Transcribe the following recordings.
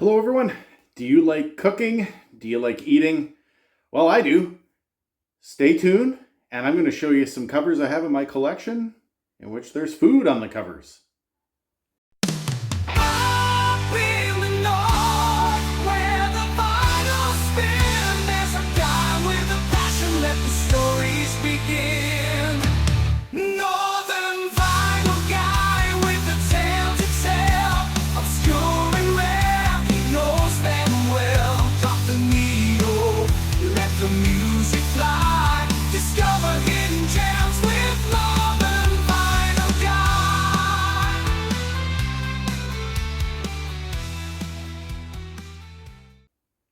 Hello everyone. Do you like cooking? Do you like eating? Well, I do. Stay tuned, and I'm going to show you some covers I have in my collection in which there's food on the covers.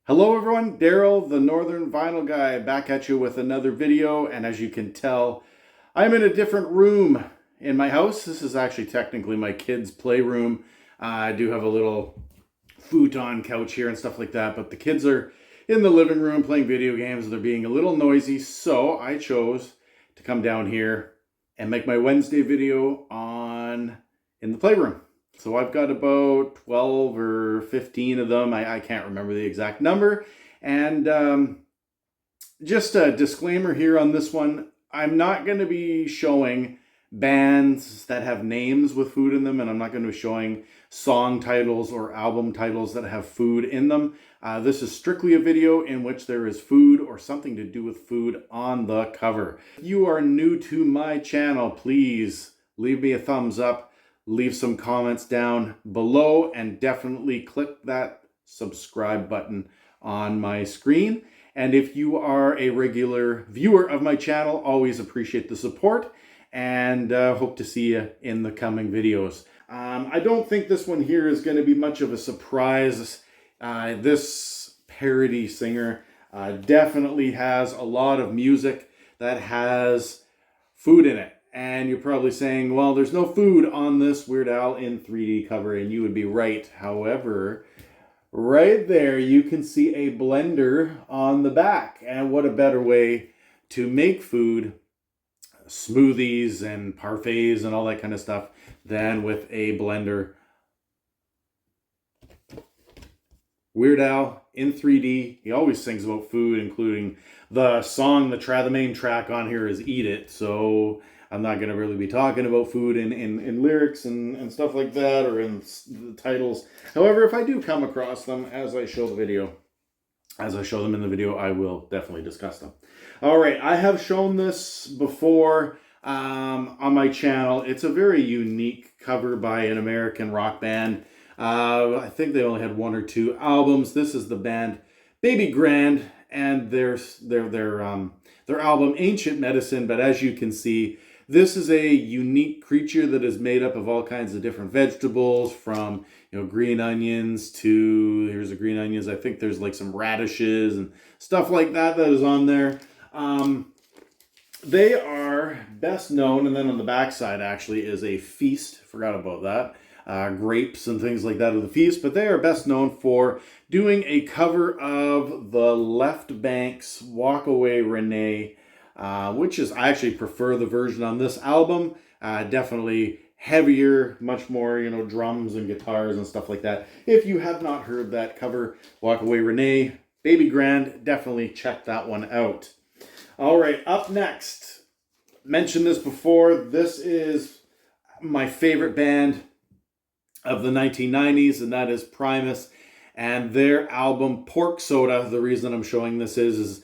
Hello everyone, Daryl, the Northern Vinyl Guy, back at you with another video. And as you can tell, I'm in a different room in my house. This is actually technically my kids' playroom. I do have a little futon couch here and stuff like that, but the kids are in the living room playing video games. They're being a little noisy, so I chose to come down here and make my Wednesday video in the playroom. So I've got about 12 or 15 of them. I can't remember the exact number. And just a disclaimer here on this one. I'm not going to be showing bands that have names with food in them, and I'm not going to be showing song titles or album titles that have food in them. This is strictly a video in which there is food or something to do with food on the cover. If you are new to my channel, please leave me a thumbs up. Leave some comments down below and definitely click that subscribe button on my screen. And if you are a regular viewer of my channel, always appreciate the support and hope to see you in the coming videos. I don't think this one here is going to be much of a surprise. This parody singer definitely has a lot of music that has food in it. And you're probably saying, well, there's no food on this Weird Al in 3D cover, and you would be right. However, right there, you can see a blender on the back. And what a better way to make food, smoothies and parfaits and all that kind of stuff, than with a blender. Weird Al in 3D. He always sings about food, including the song, the main track on here is Eat It. So I'm not going to really be talking about food in lyrics and stuff like that, or in the titles. However, if I do come across them as I show them in the video, I will definitely discuss them. All right, I have shown this before on my channel. It's a very unique cover by an American rock band. I think they only had one or two albums. This is the band Baby Grand and their album Ancient Medicine. But as you can see, this is a unique creature that is made up of all kinds of different vegetables, from green onions to, here's the green onions, I think there's like some radishes and stuff like that is on there. They are best known, and then on the back side actually is a feast, forgot about that. Grapes and things like that of the feast, but they are best known for doing a cover of the Left Bank's Walk Away Renee, which is, I actually prefer the version on this album. Definitely heavier, much more, drums and guitars and stuff like that. If you have not heard that cover, Walk Away Renee, Baby Grand, definitely check that one out. All right, up next, mentioned this before, this is my favorite band of the 1990s, and that is Primus, and their album Pork Soda. The reason I'm showing this is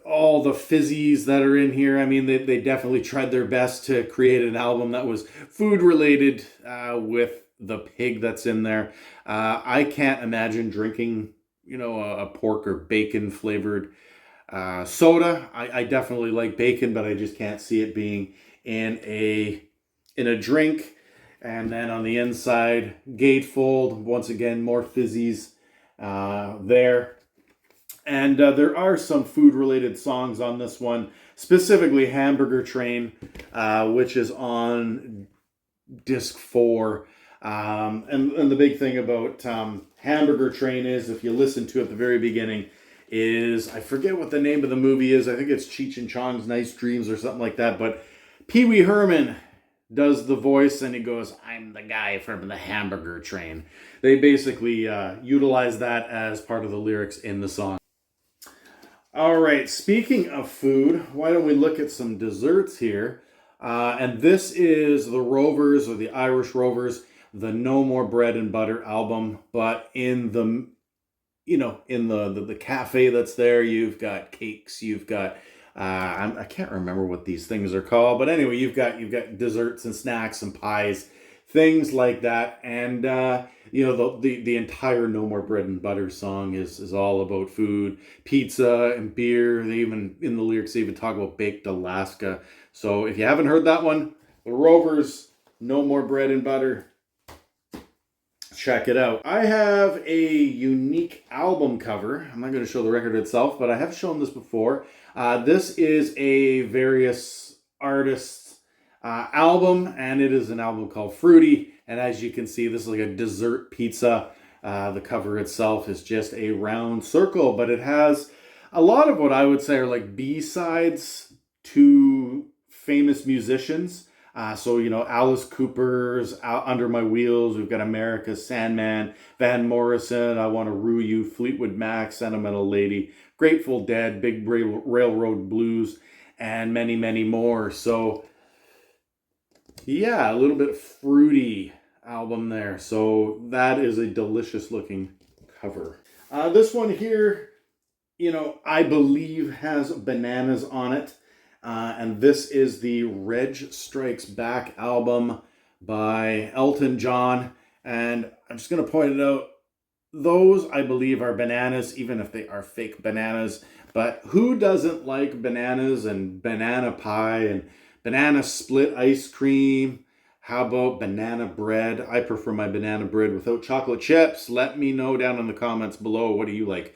all the fizzies that are in here. I mean, they definitely tried their best to create an album that was food related with the pig that's in there. I can't imagine drinking, a pork or bacon flavored soda. I definitely like bacon, but I just can't see it being in a drink. And then on the inside, gatefold, once again, more fizzies there. And there are some food-related songs on this one, specifically Hamburger Train, which is on disc 4. And the big thing about Hamburger Train is, if you listen to it at the very beginning, is, I forget what the name of the movie is. I think it's Cheech and Chong's Nice Dreams or something like that. But Pee Wee Herman does the voice and he goes, "I'm the guy from the hamburger train." They basically utilize that as part of the lyrics in the song. All right, speaking of food, why don't we look at some desserts here? And this is the Rovers, or the Irish Rovers, the No More Bread and Butter album. But in the, in the cafe that's there, you've got cakes, you've got I can't remember what these things are called, but anyway, you've got desserts and snacks and pies, things like that. And the entire No More Bread and Butter song is all about food, pizza and beer. They even, in the lyrics, they even talk about baked Alaska. So if you haven't heard that one, the Rovers, No More Bread and Butter, check it out. I have a unique album cover. I'm not going to show the record itself, but I have shown this before. This is a various artists album, and it is an album called Fruity. And as you can see, this is like a dessert pizza. The cover itself is just a round circle, but it has a lot of what I would say are like B-sides to famous musicians. So, Alice Cooper's Under My Wheels. We've got America's Sandman, Van Morrison, I Want to Rue You, Fleetwood Mac, Sentimental Lady, Grateful Dead, Big Railroad Blues, and many, many more. So, yeah, a little bit fruity album there. So that is a delicious looking cover. This one here, I believe has bananas on it. And this is the Reg Strikes Back album by Elton John. And I'm just going to point it out. Those, I believe, are bananas, even if they are fake bananas. But who doesn't like bananas and banana pie and banana split ice cream? How about banana bread? I prefer my banana bread without chocolate chips. Let me know down in the comments below. What do you like?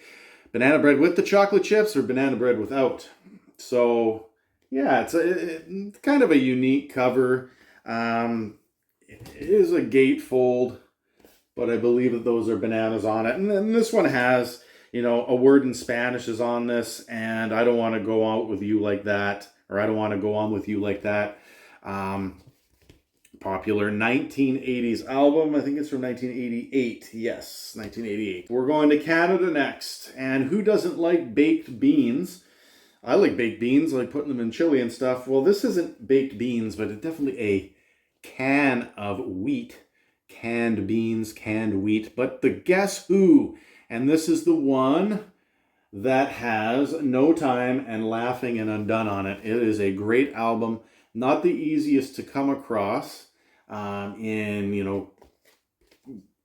Banana bread with the chocolate chips or banana bread without? So, yeah, it's kind of a unique cover. It is a gatefold, but I believe that those are bananas on it. And then this one has, a word in Spanish is on this, and I don't want to go out with you like that, or I don't want to go on with you like that. Popular 1980s album. I think it's from 1988. Yes, 1988. We're going to Canada next. And who doesn't like baked beans? I like baked beans. I like putting them in chili and stuff. Well, this isn't baked beans, but it's definitely a can of wheat. Canned beans, canned wheat. But the Guess Who? And this is the one that has No Time and Laughing and Undone on it. It is a great album. Not the easiest to come across in,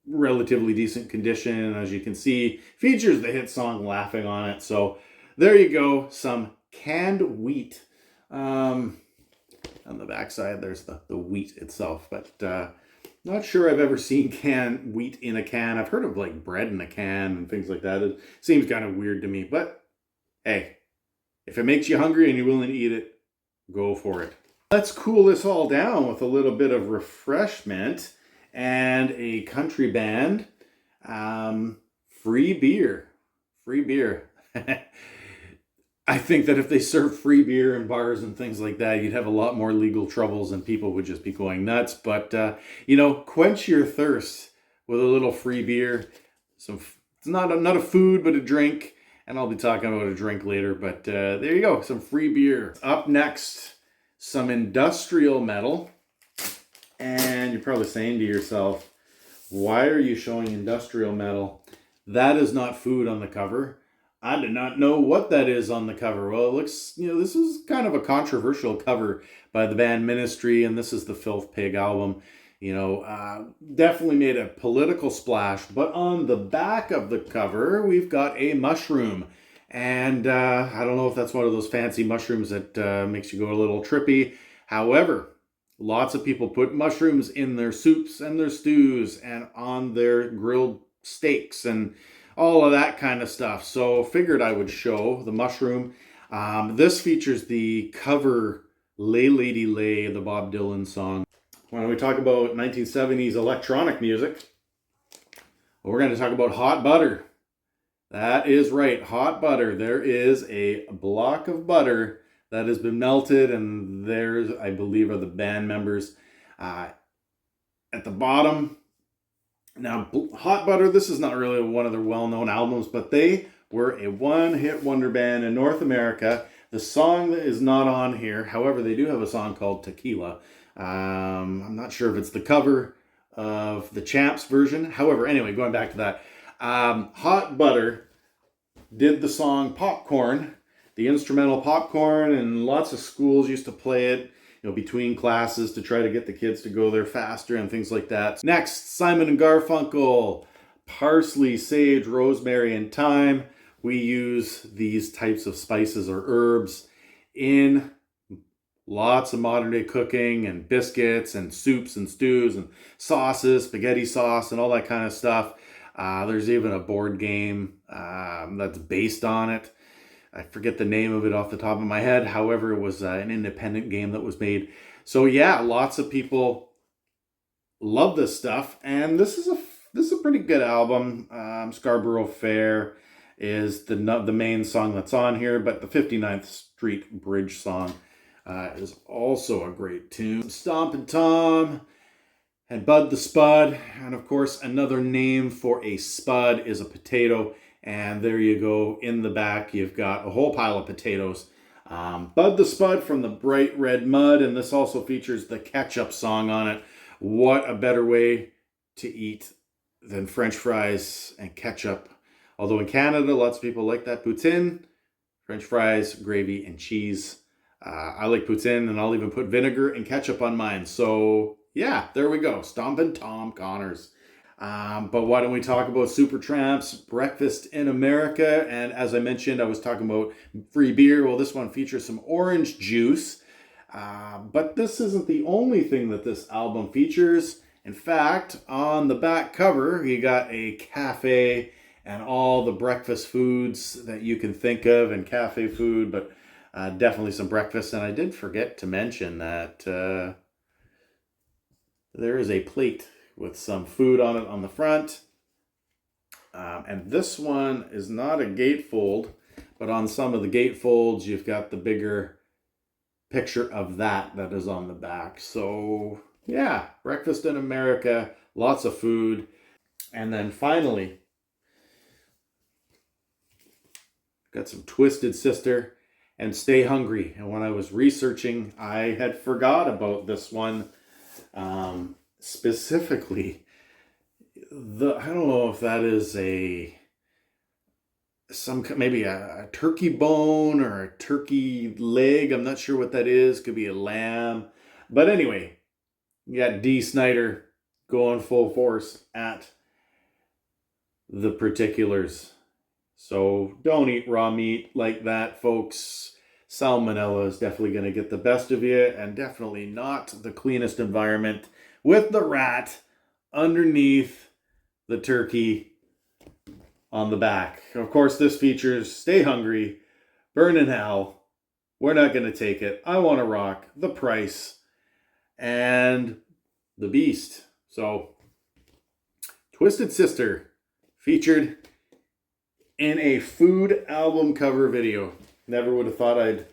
relatively decent condition. As you can see, features the hit song Laughing on it. So there you go, some canned wheat. On the backside, there's the wheat itself, but not sure I've ever seen canned wheat in a can. I've heard of like bread in a can and things like that. It seems kind of weird to me, but hey, if it makes you hungry and you're willing to eat it, go for it. Let's cool this all down with a little bit of refreshment and a country band. Free beer. Free beer. I think that if they served free beer in bars and things like that, you'd have a lot more legal troubles and people would just be going nuts. But, quench your thirst with a little free beer. It's not a food, but a drink. And I'll be talking about a drink later. But there you go, some free beer. Up next, some industrial metal. And you're probably saying to yourself, why are you showing industrial metal? That is not food on the cover. I did not know what that is on the cover. Well, it looks, this is kind of a controversial cover by the band Ministry, and this is the Filth Pig album. Definitely made a political splash, but on the back of the cover, we've got a mushroom. And I don't know if that's one of those fancy mushrooms that makes you go a little trippy. However, lots of people put mushrooms in their soups and their stews and on their grilled steaks and all of that kind of stuff. So figured I would show the mushroom. This features the cover Lay Lady Lay, the Bob Dylan song. When we talk about 1970s electronic music, we're going to talk about hot butter. That is right, hot butter. There is a block of butter that has been melted, and there's, I believe, are the band members. At the bottom, now Hot Butter, this is not really one of their well-known albums, but they were a one-hit wonder band in North America. The song that is not on here, however, they do have a song called Tequila. I'm not sure if it's the cover of the Champs version. However, anyway, going back to that, Hot Butter did the song Popcorn, the instrumental Popcorn, and lots of schools used to play it, between classes to try to get the kids to go there faster and things like that. Next, Simon and Garfunkel, Parsley, Sage, Rosemary, and Thyme. We use these types of spices or herbs in lots of modern day cooking and biscuits and soups and stews and sauces, spaghetti sauce and all that kind of stuff. There's even a board game that's based on it. I forget the name of it off the top of my head. However, it was an independent game that was made. So yeah, lots of people love this stuff, and this is a pretty good album. Scarborough Fair is the main song that's on here, but the 59th Street Bridge song is also a great tune. Stompin' Tom and Bud the Spud, and of course another name for a spud is a potato. And there you go. In the back, you've got a whole pile of potatoes. Bud the Spud from the Bright Red Mud. And this also features the ketchup song on it. What a better way to eat than French fries and ketchup. Although in Canada, lots of people like that poutine. French fries, gravy, and cheese. I like poutine, and I'll even put vinegar and ketchup on mine. So yeah, there we go. Stompin' Tom Connors. But why don't we talk about Supertramp's Breakfast in America? And as I mentioned, I was talking about free beer. Well, this one features some orange juice. But this isn't the only thing that this album features. In fact, on the back cover, you got a cafe and all the breakfast foods that you can think of, and cafe food, but definitely some breakfast. And I did forget to mention that there is a plate with some food on it on the front. And this one is not a gatefold, but on some of the gatefolds, you've got the bigger picture of that is on the back. So yeah, Breakfast in America, lots of food. And then finally, got some Twisted Sister and Stay Hungry. And when I was researching, I had forgot about this one. Specifically, I don't know if that is maybe a turkey bone or a turkey leg. I'm not sure what that is. Could be a lamb. But anyway, you got Dee Snider going full force at the particulars. So don't eat raw meat like that, folks. Salmonella is definitely going to get the best of you, and definitely not the cleanest environment, with the rat underneath the turkey on the back. Of course, this features Stay Hungry, Burn in Hell, We're Not Gonna Take It, I Wanna Rock, The Price, and The Beast. So, Twisted Sister featured in a food album cover video. Never would have thought I'd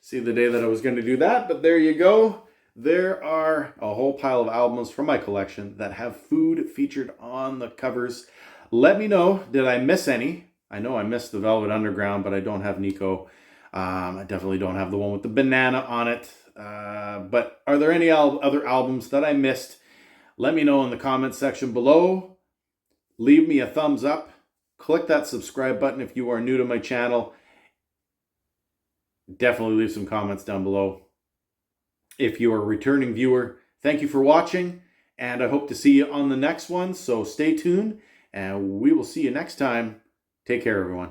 see the day that I was going to do that, but there you go. There are a whole pile of albums from my collection that have food featured on the covers. Let me know, did I miss any? I know I missed the Velvet Underground, but I don't have Nico. I definitely don't have the one with the banana on it. But are there any other albums that I missed? Let me know in the comments section below. Leave me a thumbs up. Click that subscribe button if you are new to my channel. Definitely leave some comments down below. If you are a returning viewer, thank you for watching, and I hope to see you on the next one. So stay tuned, and we will see you next time. Take care, everyone.